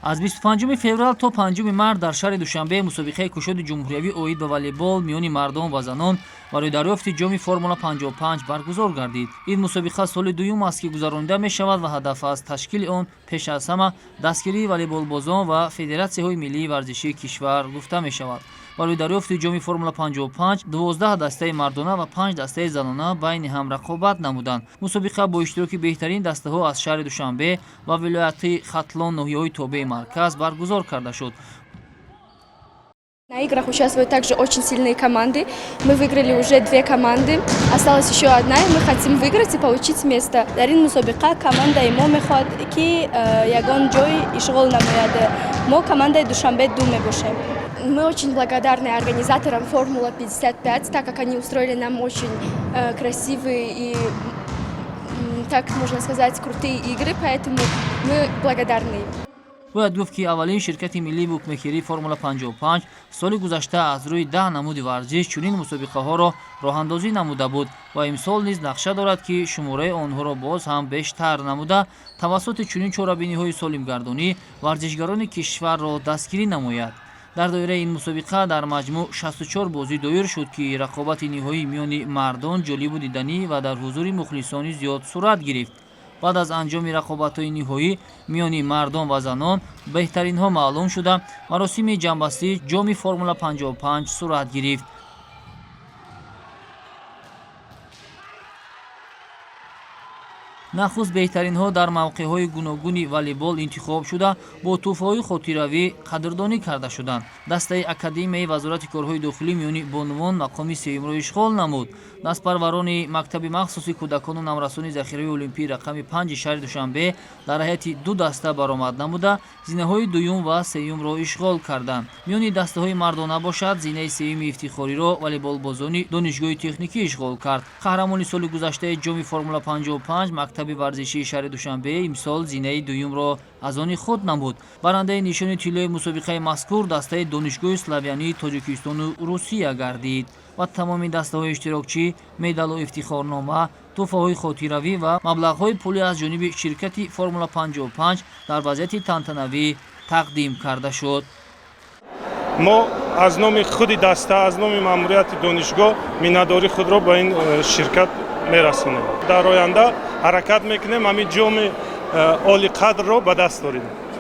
از 25 فеврал то 5 март дар шаҳри Душанбе мусобиқаи кушоди ҷумҳуриявӣ оид ба волейбол миёни мардон ва занон барои дарёфти ҷоми Формула 55 баргузор гардид. Ин мусобиқа соли дуюм аст ки гузаронида мешавад ва ҳадаф аз ташкили он пеш аз ҳама дастгирии волейболбозон ва федератсияҳои миллии варзишии кишвар гуфта мешавад. барои дарёфти ҷоми Формула 55 12 дастаи мардона ва 5 дастаи занона байни ҳам рақобат намуданд. мусобиқа бо иштироки беҳтарин дастаҳо аз шаҳри Душанбе ва вилояти Хатлон ноҳияҳои тобеи марказ баргузор карда шуд. На играх участвуют также очень сильные команды. Мы выиграли уже 2 команды. Осталась еще одна, и мы хотим выиграть и получить место. Дарин мусобиқа команда имо мехоҳад ки ягон ҷой ишғол намояд. Мо командаи Душанбе ду мебошем. Мы очень благодарны организаторам Формула 55, так как они устроили нам очень красивые и, так можно сказать, крутые игры, поэтому мы благодарны. бояд гуфт ки аввалин ширкати миллии букмекерии Формула 55 соли гузашта аз рӯи 10 намуди варзиш чунин мусобиқаҳоро роҳандозӣ намуда буд ва имсол низ нақша дорад ки шумораи онҳоро боз ҳам бештар намуда тавассути чунин чорабиниҳои солимгардонӣ варзишгарони кишварро дастгирӣ намояд. дар доираи ин мусобиқа дар маҷмӯъ 64 бозӣ доир шуд ки рақобати ниҳоии миёни мардон ҷолибу диданӣ ва дар ҳузури мухлисони зиёд сурат гирифт. баъд аз анҷоми рақобатҳои ниҳоӣ миёни мардон ва занон беҳтаринҳо маълум шуда маросими ҷамъбастии ҷоми Формула 55 сурат гирифт. нахуст беҳтаринҳо дар мавқеъҳои гуногуни волейбол интихоб шуда бо тӯҳфаҳои хотиравӣ қадрдонӣ карда шуданд. дастаи академияи вазорати корҳои дохилӣ миёни бонувон мақоми сеюмро ишғол намуд. дастпарварони мактаби махсуси кӯдакону намрасони захираи олимпии рақами 5 шаҳри Душанбе дар ҳайати 2 даста баромад намуда зинаҳои дуюм ва сеюмро ишғол карданд. миёни дастаҳои мардона бошад зинаи сеюми ифтихориро волейболбозони донишгоҳи техникӣ ишғол кард. қаҳрамони соли гузаштаи ҷоми Формула 55 мактаби варзишии шаҳри Душанбе имсол зинаи дуюмро аз они худ намуд. барандаи нишони тиллои мусобиқаи мазкур дастаи донишгоҳи славянии Тоҷикистону Русия гардид ва тамоми дастаҳои иштирокчӣ медалу ифтихорнома, тӯҳфаҳои хотиравӣ ва маблағҳои пулӣ аз ҷониби ширкати Формула 55 дар вазъияти тантанавӣ тақдим карда шуд. мо аз номи худи даста, аз номи маъмурияти донишгоҳ миннатдории худро ба ин ширкат мерасонем. дар оянда ҳаракат мекунем ҳамин ҷоми олиқадрро ба даст орем.